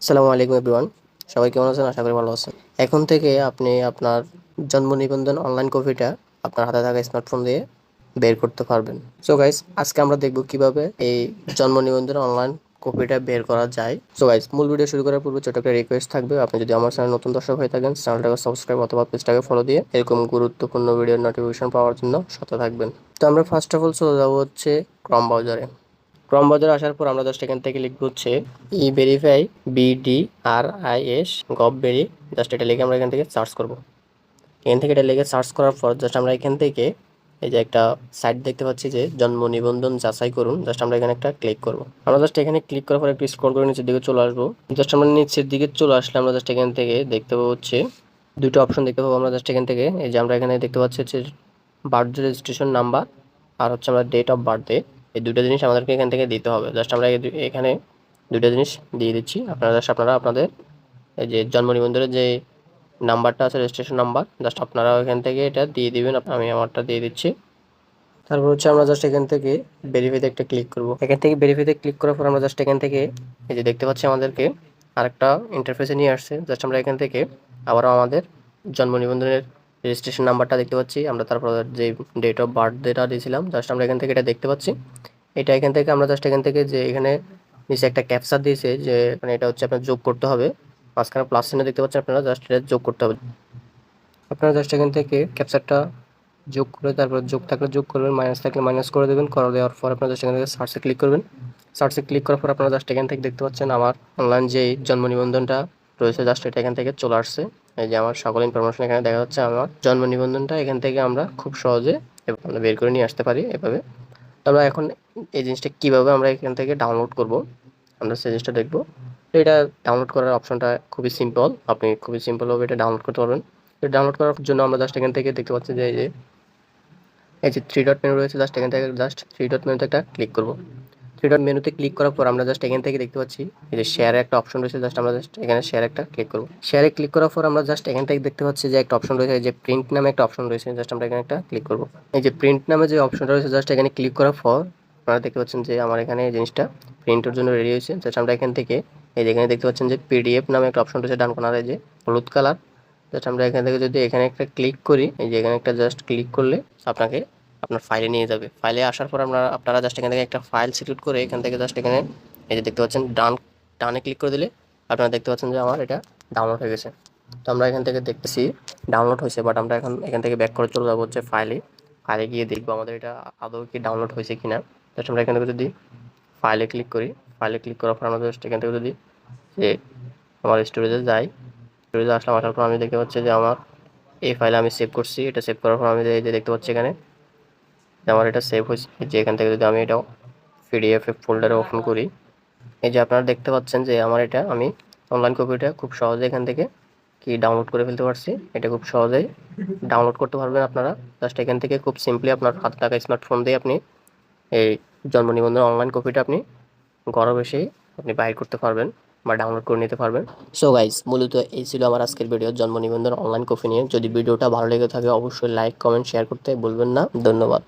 আসসালামু আলাইকুম এভরিওয়ান। সবাই কেমন আছেন? আশা করি ভালো আছেন। এখন থেকে আপনি আপনার জন্ম নিবন্ধন অনলাইন কপিটা আপনার হাতে থাকা স্মার্টফোন দিয়ে বের করতে পারবেন। সো গাইস, আজকে আমরা দেখব কিভাবে এই জন্ম নিবন্ধন অনলাইন কপিটা বের করা যায়। সো গাইস, মূল ভিডিও শুরু করার পূর্বে ছোট একটা রিকোয়েস্ট থাকবে, আপনি যদি আমার চ্যানেল নতুন দর্শক হয়ে থাকেন, চ্যানেলটাকে সাবস্ক্রাইব অথবা পেজটাকে ফলো দিয়ে এরকম গুরুত্বপূর্ণ ভিডিওর নোটিফিকেশন পাওয়ার জন্য সাথে থাকবেন। তো আমরা ফার্স্ট অফ অল চলে যাবো হচ্ছে ক্রম ব্রাউজারে। ক্রম ব্রাউজারে আসার পর আমরা জাস্ট এখান থেকে লিখবো হচ্ছে ই ভেরিফাই BDRIS গভ ভেরি। জাস্ট এটা লিখে আমরা এখান থেকে সার্চ করব। এখান থেকে এটা লিখে সার্চ করার পর জাস্ট আমরা এখান থেকে এই যে একটা সাইট দেখতে পাচ্ছি যে জন্ম নিবন্ধন যাচাই করুন, জাস্ট আমরা এখানে একটা ক্লিক করব। আমরা জাস্ট এখানে ক্লিক করার পর একটু স্ক্রল করে নিচের দিকে চলে আসবো। জাস্ট আমরা নিচের দিকে চলে আসলে আমরা জাস্ট এখান থেকে দেখতে পাবো হচ্ছে দুটো অপশন দেখতে পাবো। আমরা জাস্ট এখান থেকে এই যে আমরা এখানে দেখতে পাচ্ছি হচ্ছে বার্থ রেজিস্ট্রেশন নাম্বার আর হচ্ছে আমরা ডেট অফ বার্থডে, এই দুটো জিনিস আমাদেরকে এখান থেকে দিতে হবে। জাস্ট আমরা এখানে দুটো জিনিস দিয়ে দিচ্ছি। আপনারা আপনাদের এই যে জন্ম নিবন্ধনের যে নাম্বারটা আছে, রেজিস্ট্রেশন নাম্বার, জাস্ট আপনারা এখান থেকে এটা দিয়ে দিবেন। আমি আমারটা দিয়ে দিচ্ছি। তারপর হচ্ছে আমরা জাস্ট এখান থেকে ভেরিফাইতে একটা ক্লিক করব। এখান থেকে ভেরিফাইতে ক্লিক করার পর আমরা জাস্ট এখান থেকে এই যে দেখতে পাচ্ছি আমাদেরকে আরেকটা ইন্টারফেসে নিয়ে আসছে। জাস্ট আমরা এখান থেকে আবারও আমাদের জন্ম নিবন্ধনের রেজিস্ট্রেশন নাম্বারটা দেখতে পাচ্ছি, আমরা তারপর যে ডেট অফ বার্থডেটা দিয়েছিলাম জাস্ট আমরা এখান থেকে এটা দেখতে পাচ্ছি। এটা এখান থেকে আমরা জাস্ট এখান থেকে যে এখানে নিচে একটা ক্যাপচা দিয়েছে যে মানে এটা হচ্ছে আপনার যোগ করতে হবে, মাঝখানে প্লাস চিহ্ন দেখতে পাচ্ছেন, আপনারা জাস্ট এটা যোগ করতে হবে। আপনারা জাস্ট এখান থেকে ক্যাপচারটা যোগ করে তারপর যোগ থাকলে যোগ করবেন, মাইনাস থাকলে মাইনাস করে দেবেন। করে দেওয়ার পর আপনারা জাস্ট এখান থেকে সার্চে ক্লিক করবেন। সার্চে ক্লিক করার পর আপনারা জাস্ট এখান থেকে দেখতে পাচ্ছেন আমার অনলাইন যে জন্ম নিবন্ধনটা রয়েছে, জাস্ট এটা এখান থেকে চলে আসছে। এই যে আমার সকল ইনফরমেশন এখানে দেখা যাচ্ছে। আমার জন্ম নিবন্ধনটা এখান থেকে আমরা খুব সহজে আমরা বের করে নিয়ে আসতে পারি এভাবে। তো আমরা এখন এই জিনিসটা কীভাবে আমরা এখান থেকে ডাউনলোড করব আমরা সেই জিনিসটা দেখব। তো এটা ডাউনলোড করার অপশনটা খুবই সিম্পল, আপনি খুবই সিম্পলভাবে এটা ডাউনলোড করতে পারবেন। তো ডাউনলোড করার জন্য আমরা জাস্ট এখান থেকে দেখতে পাচ্ছি যে এই যে থ্রি ডট মেনু রয়েছে, জাস্ট এখান থেকে জাস্ট থ্রি ডট মেনুতে একটা ক্লিক করব। থ্রি ডট মেনুতে ক্লিক করার পর আমরা জাস্ট এখান থেকে দেখতে পাচ্ছি এই যে শেয়ারে একটা অপশন রয়েছে, জাস্ট আমরা জাস্ট এখানে শেয়ার একটা ক্লিক করব। শেয়ারে ক্লিক করার পর আমরা জাস্ট এখান থেকে দেখতে পাচ্ছি যে একটা অপশন রয়েছে, যে প্রিন্ট নামে একটা অপশন রয়েছে, জাস্ট আমরা এখানে একটা ক্লিক করব। এই যে প্রিন্ট নামে যে অপশনটা রয়েছে জাস্ট এখানে ক্লিক করার পর আপনারা দেখতে পাচ্ছেন যে আমার এখানে এই জিনিসটা প্রিন্টের জন্য রেডি হয়েছে। জাস্ট আমরা এখান থেকে এই যে এখানে দেখতে পাচ্ছেন যে PDF নামে একটা অপশন রয়েছে ডান কোণারে, যে হলুদ কালার। জাস্ট আমরা এখান থেকে যদি এখানে একটা ক্লিক করি, এই যে এখানে একটা জাস্ট ক্লিক করলে আপনাকে আপনার ফাইলে নিয়ে যাবে। ফাইলে আসার পর আপনারা জাস্ট এখান থেকে একটা ফাইল সিলেক্ট করে এখান থেকে জাস্ট এখানে এই যে দেখতে পাচ্ছেন ডানে ক্লিক করে দিলে আপনারা দেখতে পাচ্ছেন যে আমার এটা ডাউনলোড হয়ে গেছে। তো আমরা এখান থেকে দেখতেছি ডাউনলোড হয়েছে, বাট আমরা এখন এখান থেকে ব্যাক করে চলে যাবো হচ্ছে ফাইলে গিয়ে দেখবো আমাদের এটা আদৌ কি ডাউনলোড হয়েছে কিনা। জাস্ট আমরা এখান থেকে যদি ফাইলে ক্লিক করি, ফাইলে ক্লিক করার পর আমরা জাস্ট এখান থেকে যদি যে আমার স্টোরেজে যাই, স্টোরেজে আসলাম, আসার পর আমি দেখতে পাচ্ছি যে আমার এই ফাইলে আমি সেভ করছি। এটা সেভ করার পর আমি এই যে দেখতে পাচ্ছি এখানে আমার এটা সেভ হয়েছে। যে এখান থেকে যদি আমি এটা PDF ফোল্ডারে ওপেন করি, এই যে আপনারা দেখতে পাচ্ছেন যে আমার এটা আমি অনলাইন কপিটা খুব সহজে এখান থেকে কি ডাউনলোড করে ফেলতে পারছি। এটা খুব সহজেই ডাউনলোড করতে পারবেন আপনারা। জাস্ট এখান থেকে খুব সিম্পলি আপনার হাতে থাকা স্মার্টফোন দিয়ে আপনি এই জন্ম নিবন্ধন অনলাইন কপিটা আপনি ঘরে বসেই আপনি বাইর করতে পারবেন বা ডাউনলোড করে নিতে পারবেন। সো গাইজ, মূলত এই ছিল আমার আজকের ভিডিও জন্ম নিবন্ধন অনলাইন কপি নিয়ে। যদি ভিডিওটা ভালো লেগে থাকে অবশ্যই লাইক, কমেন্ট, শেয়ার করতে ভুলবেন না। ধন্যবাদ।